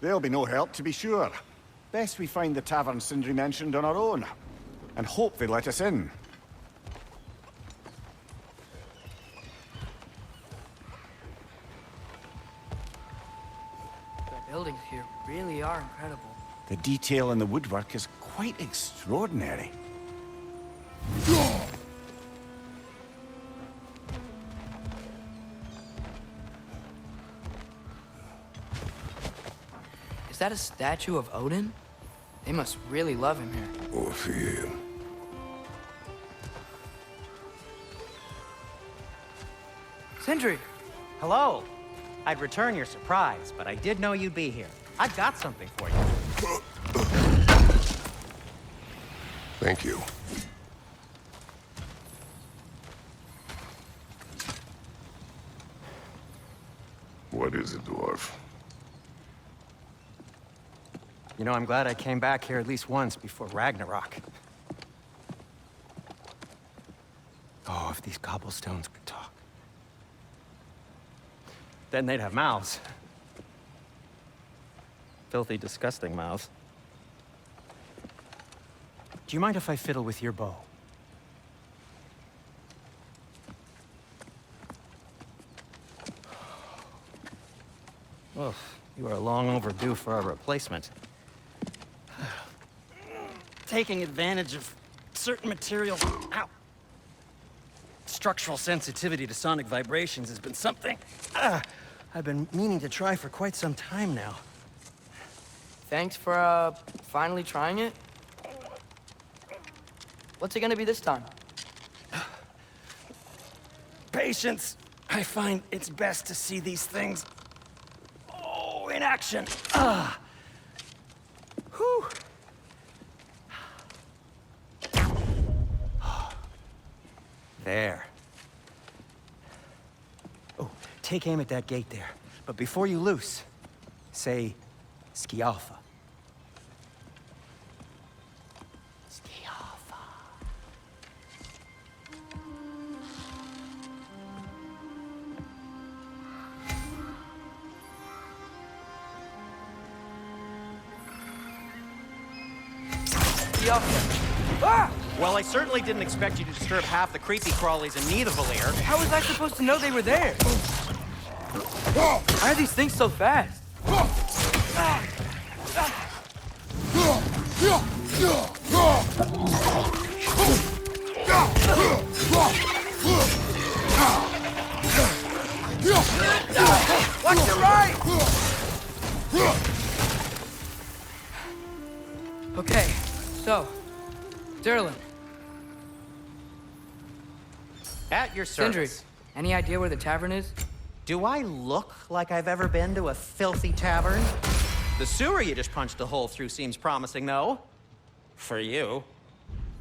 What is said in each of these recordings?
They'll be no help, to be sure. Best we find the tavern Sindri mentioned on our own, and hope they let us in. The buildings here really are incredible. The detail in the woodwork is quite extraordinary. Is that a statue of Odin? They must really love him here. Or fear him. Sindri! Hello. I'd return your surprise, but I did know you'd be here. I've got something for you. Thank you. What is it, dwarf? You know, I'm glad I came back here at least once before Ragnarok. Oh, if these cobblestones could talk. Then they'd have mouths. Filthy, disgusting mouths. Do you mind if I fiddle with your bow? Oh, you are long overdue for a replacement. Taking advantage of certain materials. Ow! Structural sensitivity to sonic vibrations has been something I've been meaning to try for quite some time now. Thanks for, finally trying it. What's it gonna be this time? Patience. I find it's best to see these things, in action. Whew. There. Oh, take aim at that gate there. But before you loose, say, Skialfa. Skialfa. Ah! Well, I certainly didn't expect you to disturb half the creepy crawlies in Nidavellir. How was I supposed to know they were there? Why are these things so fast? Watch your right! Okay, so, Durlin. At your Sindri, service. any idea where the tavern is? Do I look like I've ever been to a filthy tavern? The sewer you just punched a hole through seems promising, though. For you.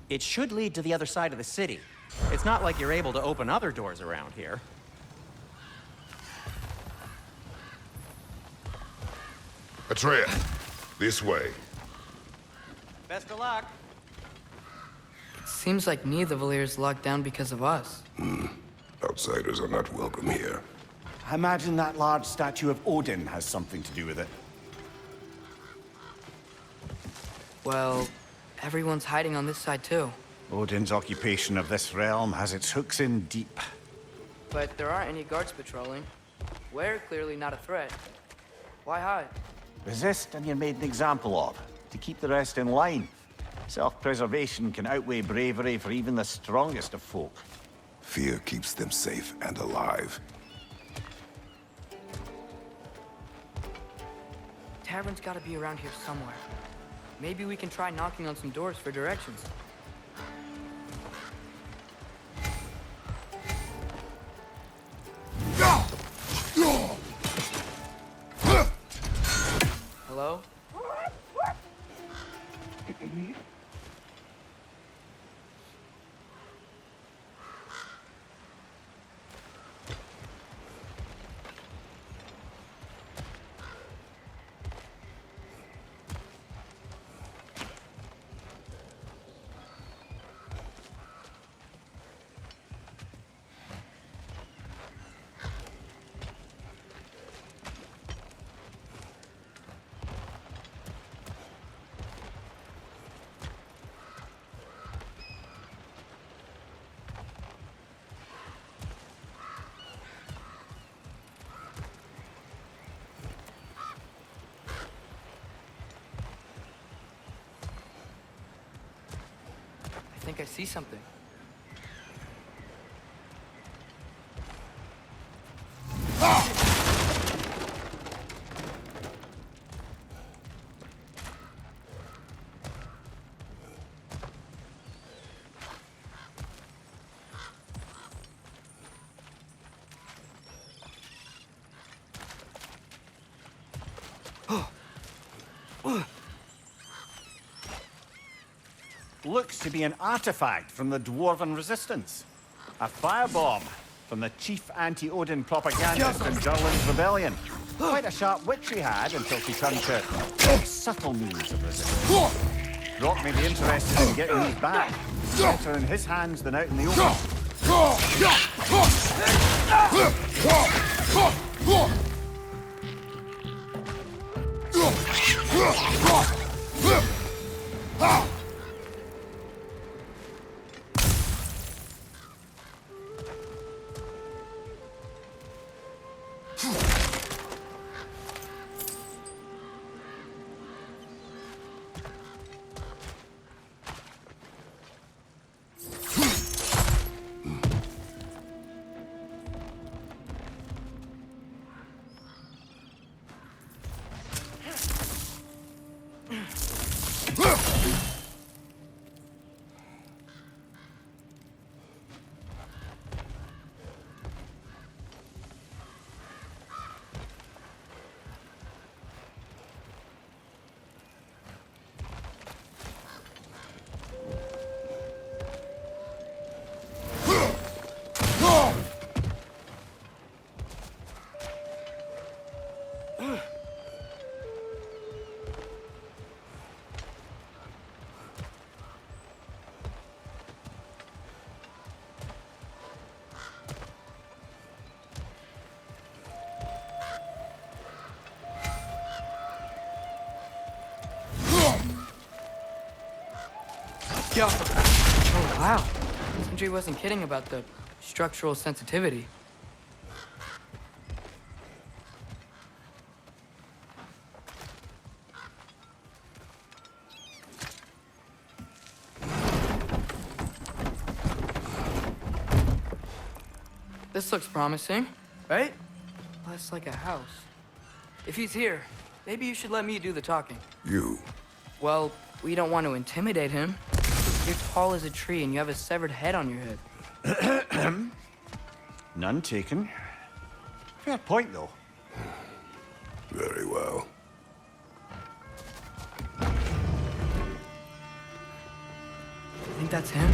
It should lead to the other side of the city. It's not like you're able to open other doors around here. Atreya, this way. Best of luck. Seems like Nidavellir's locked down because of us. Outsiders are not welcome here. I imagine that large statue of Odin has something to do with it. Well, everyone's hiding on this side too. Odin's occupation of this realm has its hooks in deep. But there aren't any guards patrolling. We're clearly not a threat. Why hide? Resist and you're made an example of, to keep the rest in line. Self-preservation can outweigh bravery for even the strongest of folk. Fear keeps them safe and alive. Tavern's gotta be around here somewhere. Maybe we can try knocking on some doors for directions. Hello? think I see something. Looks to be an artifact from the Dwarven resistance. A firebomb from the chief anti-Odin propagandist in Durlin's rebellion. Quite a sharp witch she had until she turned to subtle means of resistance. Brock may be interested in getting these back. Better in his hands than out in the open. Yo. Oh, wow. Sindri wasn't kidding about the structural sensitivity. This looks promising, right? Less like a house. If he's here, maybe you should let me do the talking. You. Well, we don't want to intimidate him. You're tall as a tree and you have a severed head on your head. None taken. Fair point, though. Very well. You think that's him?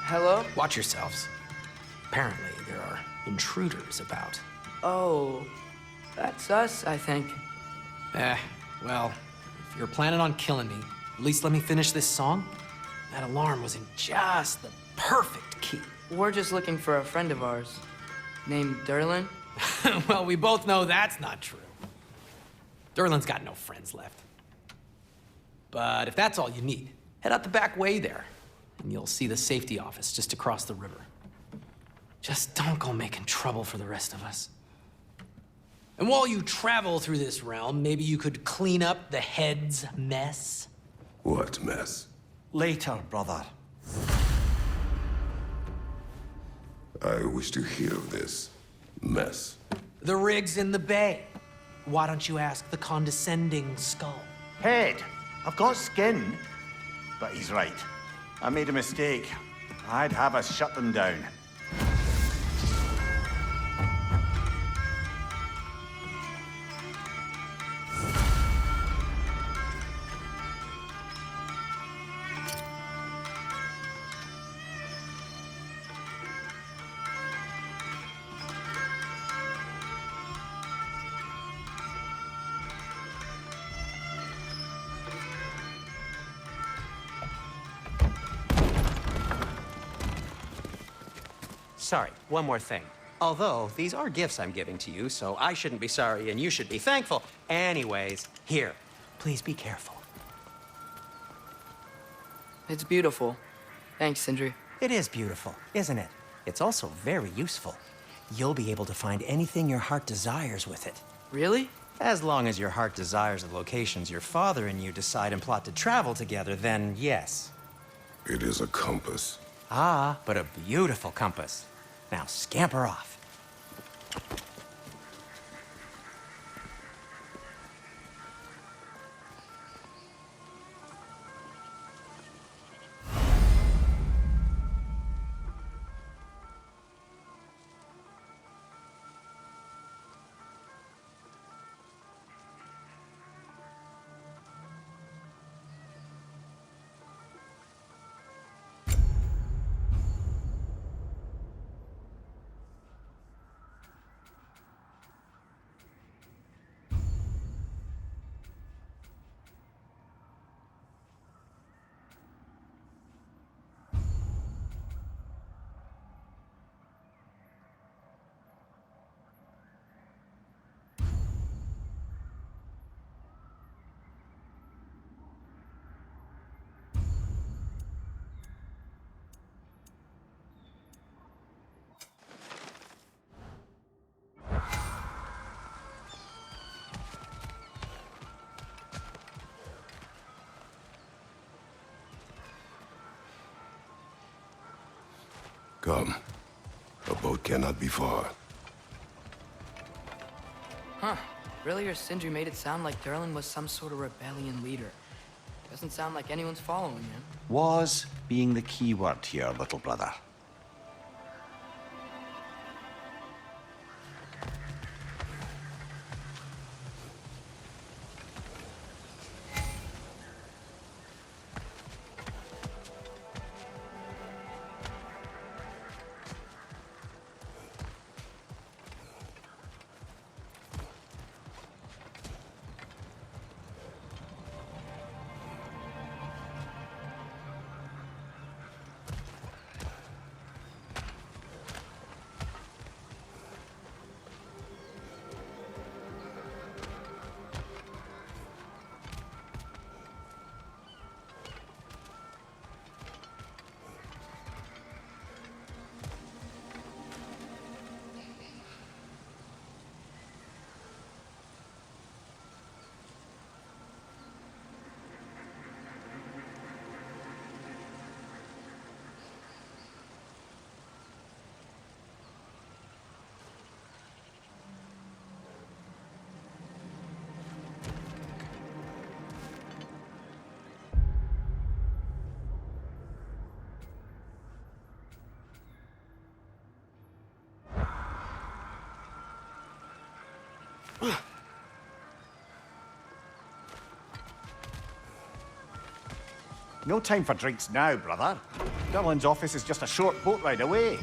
Hello? Watch yourselves. Apparently, there are intruders about. Oh, that's us, I think. Well, if you're planning on killing me, at least let me finish this song. That alarm was in just the perfect key. We're just looking for a friend of ours named Durlin. Well, we both know that's not true. Durlin's got no friends left. But if that's all you need, head out the back way there, and you'll see the safety office just across the river. Just don't go making trouble for the rest of us. And while you travel through this realm, maybe you could clean up the head's mess? What mess? Later, brother. I wish to hear of this mess. The rig's in the bay. Why don't you ask the condescending skull? Head, I've got skin. But he's right. I made a mistake. I'd have us shut them down. Sorry, one more thing. Although, these are gifts I'm giving to you, so I shouldn't be sorry and you should be thankful. Anyways, here, please be careful. It's beautiful. Thanks, Sindri. It is beautiful, isn't it? It's also very useful. you'll be able to find anything your heart desires with it. Really? As long as your heart desires the locations your father and you decide and plot to travel together, then yes. It is a compass. Ah, but a beautiful compass. Now scamper off. Come. A boat cannot be far. Huh. Really, or Sindri made it sound like Durlin was some sort of rebellion leader. Doesn't sound like anyone's following him. Was being the key word here, little brother. No time for drinks now, brother. Durlin's office is just a short boat ride away.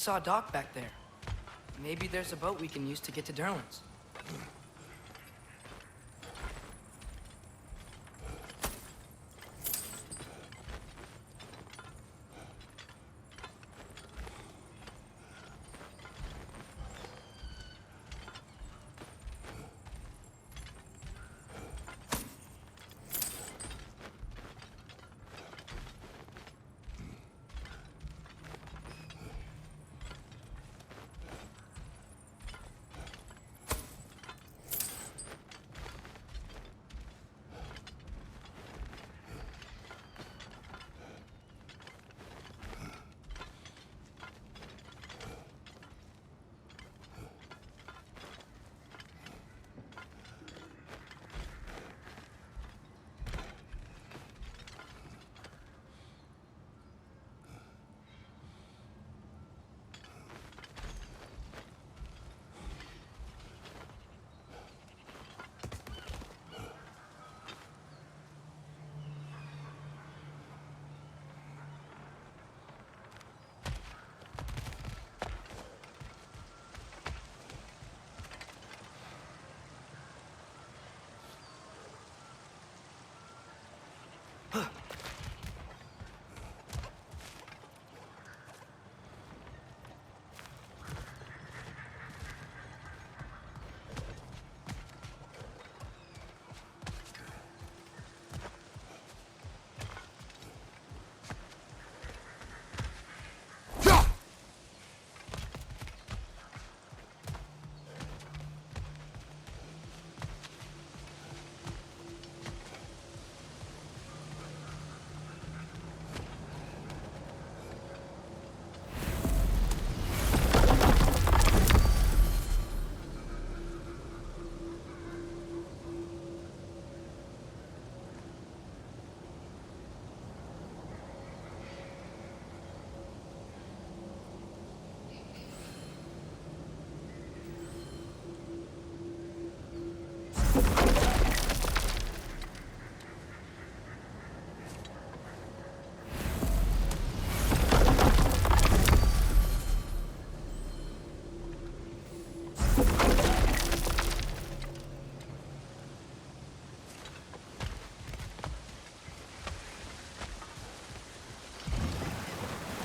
saw a dock back there. Maybe there's a boat we can use to get to Derlin's.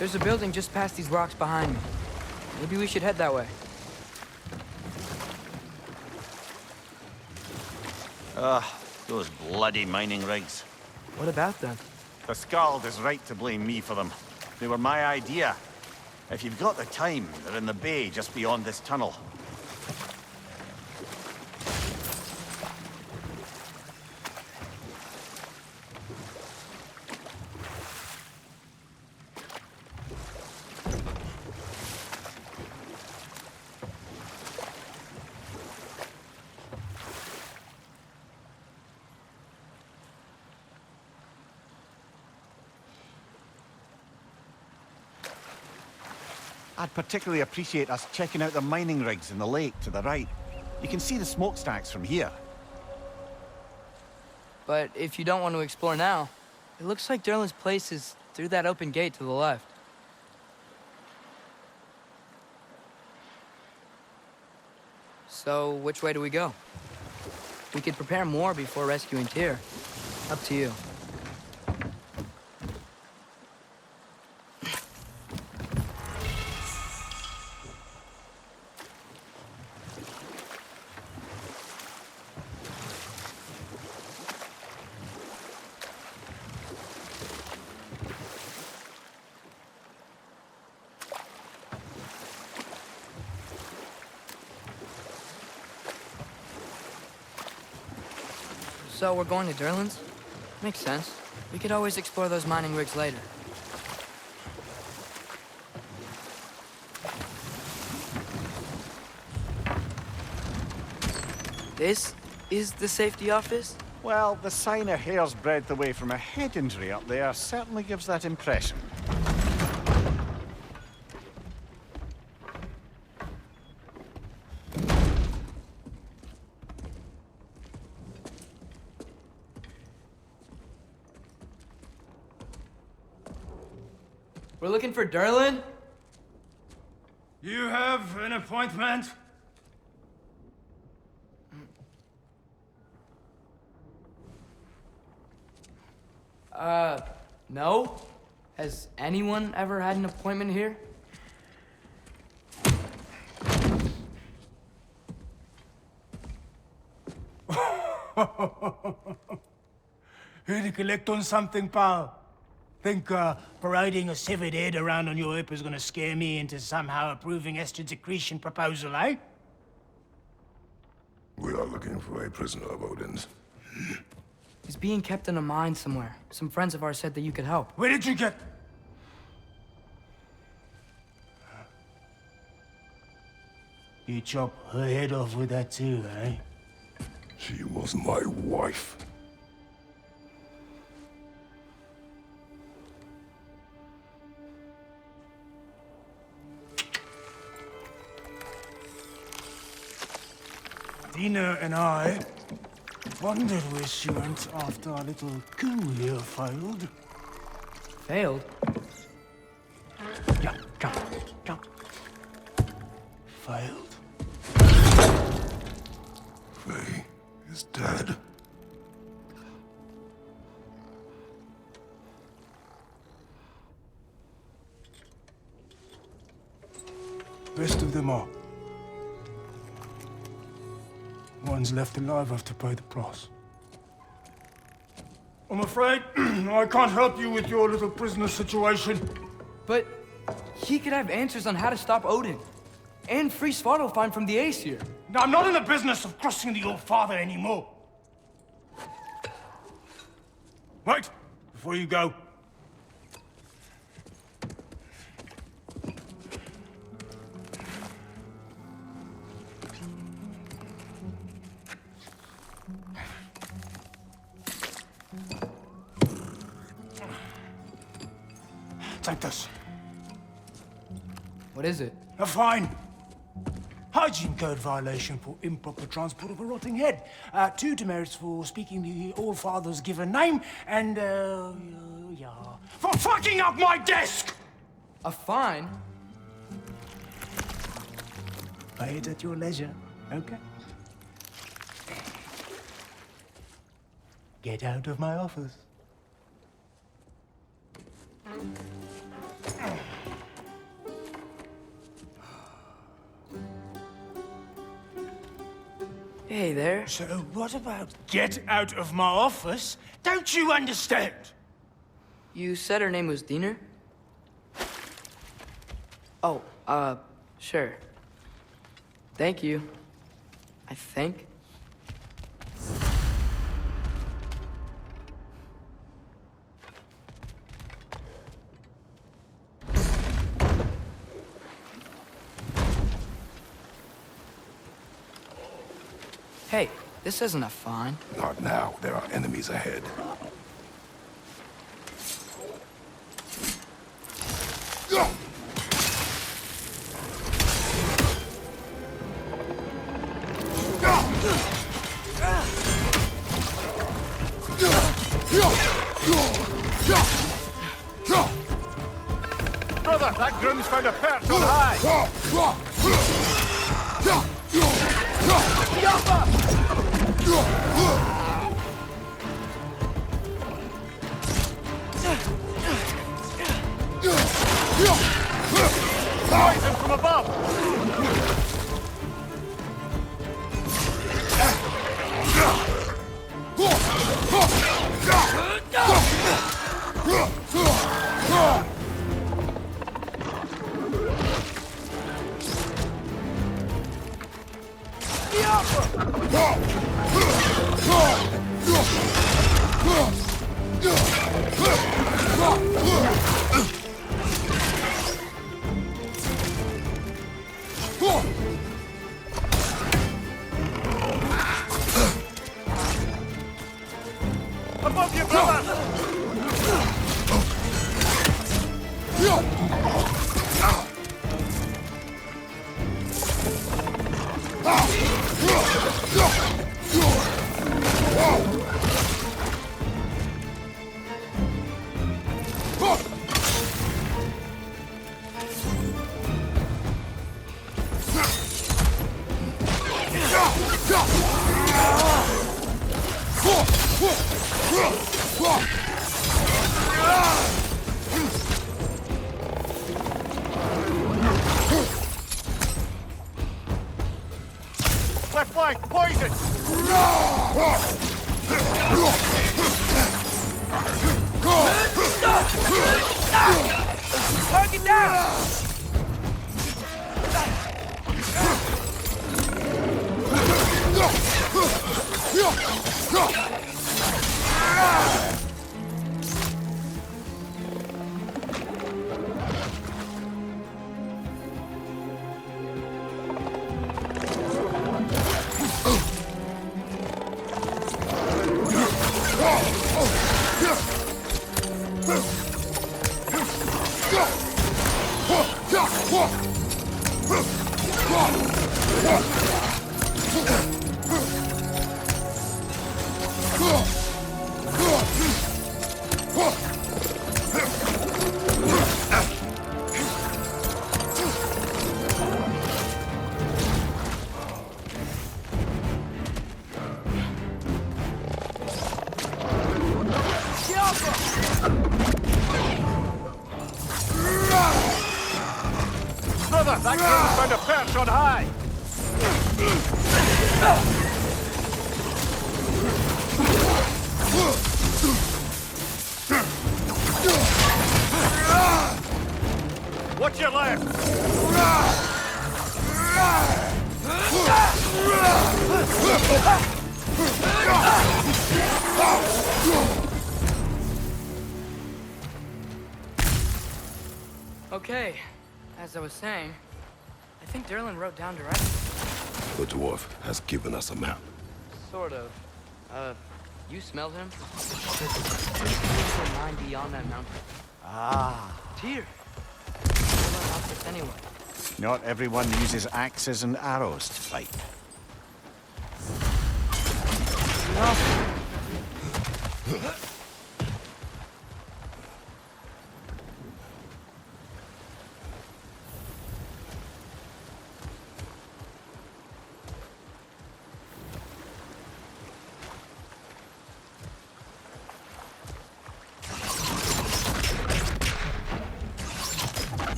There's a building just past these rocks behind me. Maybe we should head that way. Those bloody mining rigs. What about them? The Skald is right to blame me for them. They were my idea. If you've got the time, they're in the bay just beyond this tunnel. I'd particularly appreciate us checking out the mining rigs in the lake to the right. You can see the smokestacks from here. But if you don't want to explore now, it looks like Derlin's place is through that open gate to the left. So, which way do we go? We could prepare more before rescuing Tyr. Up to you. So we're going to Derlin's? Makes sense. We could always explore those mining rigs later. This is the safety office? Well, the sign a hair's breadth away from a head injury up there certainly gives that impression. We're looking for Derlin? You have an appointment? No? Has anyone ever had an appointment here? Here to collect on something, pal? Think, parading a severed head around on your hip is gonna scare me into somehow approving Esther's accretion proposal, eh? We are looking for a prisoner of Odin's. He's being kept in a mine somewhere. Some friends of ours said that you could help. Where did you get... You chop her head off with that too, eh? She was my wife. Dina and I wondered where she went after our little coup here failed. Failed? Yeah, come. Failed. Faye is dead. Rest of them are. Ones left alive have to pay the price. I'm afraid I can't help you with your little prisoner situation. But he could have answers on how to stop Odin. And free Svartalfheim from the Aesir. Now, I'm not in the business of crossing the old father anymore. Wait, before you go. Take this. What is it? A fine. Hygiene code violation for improper transport of a rotting head. 2 demerits for speaking the All-Father's given name, and, yeah. For fucking up my desk! A fine? Pay it at your leisure, okay? Get out of my office. Hey there. So what about get out of my office? Don't you understand? You said her name was Diener? Oh, sure. Thank you. I think. Hey, this isn't a fine. Not now. There are enemies ahead. Brother, that groom's found a perch on high. Poison from above. Above you, brother! Left flank, poison! Target down! Brother, that girl's found a perch on high! Watch your left! Okay, as I was saying, I think Derlin wrote down directions. The dwarf has given us a map. Sort of. You smelled him? There's a mine beyond that mountain. Ah. Tyr. Derlin lost this anyway. Not everyone uses axes and arrows to fight.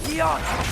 Leon!